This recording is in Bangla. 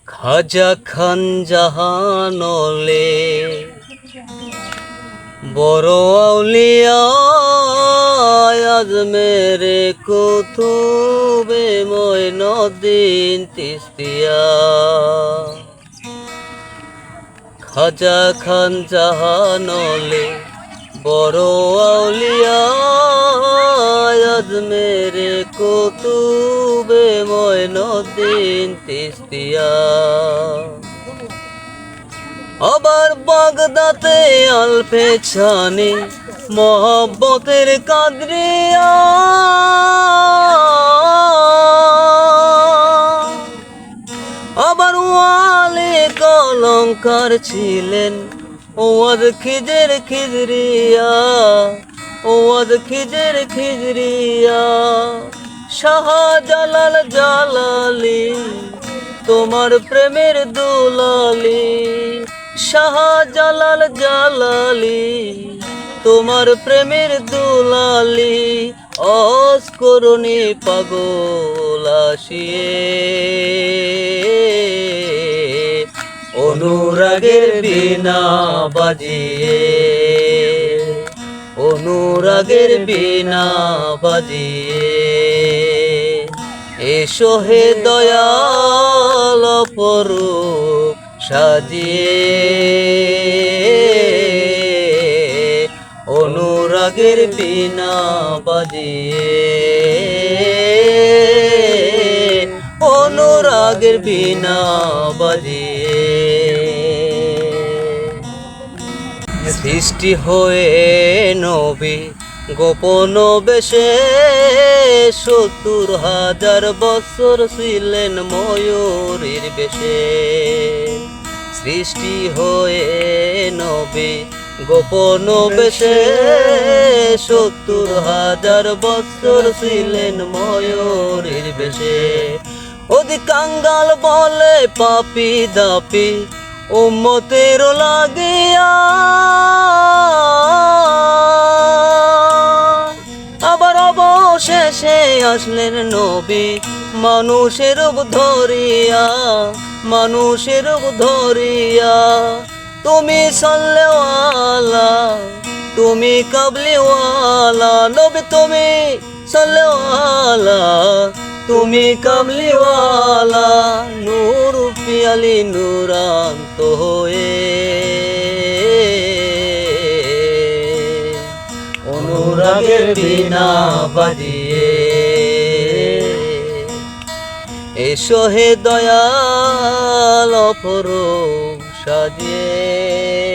খাজা খান জাহানলে বড় আউলিয়া আজমেরে কুতুবে মঈনুদ্দিন চিশতিয়া। খাজা খান জাহানলে বড় আউলিয়া আজমেরে কুতুবে মঈনুদ্দিন চিশতিয়া। আবার বাগদাতে আলফে ছানি মহব্বতের কাদরিয়া। আবার ওয়ালি কলঙ্কার ছিলেন ওয়াদ খিজের খিজরিয়া, ওয়াদ খিজের খিজরিয়া। শাহজালাল জালালি তোমার প্রেমের দুলালি, শাহজালাল জালালি তোমার প্রেমের দুলালি। অস্করণী পাগল আসিয়ে অনুরাগের বীণা বাজিয়ে, অনুরাগের বীণা বাজিয়ে। এসো হে দয়াল অপরূপ সাজিয়ে, অনুরাগের বীণা বাজিয়ে, অনুরাগের বীণা বাজিয়ে। সৃষ্টি হয়ে নবী গোপন বেশে ৭০,০০০ বছর ছিলেন ময়ূরীর বেশে। সৃষ্টি হয়ে নবী গোপন বেশে ৭০,০০০ বছর ছিলেন ময়ূরীর বেশে। ওদি কাঙ্গাল বলে পাপি দাপি উম্মতের লাগিয়া। আবার অবশেষে আসলেন নবী মানুষের রূপ ধরিয়া, মানুষের রূপ ধরিয়া। তুমি সাল্লেওয়ালা তুমি কাবলিওয়ালা, নবী তুমি সাল্লেওয়ালা তুমি কাবলিওয়ালা। নূর পিয়ালি নূরান্ত হয়ে অনুরাগের বীণা বাজিয়ে। এসো হে দয়াল অপরূপ সাজিয়ে।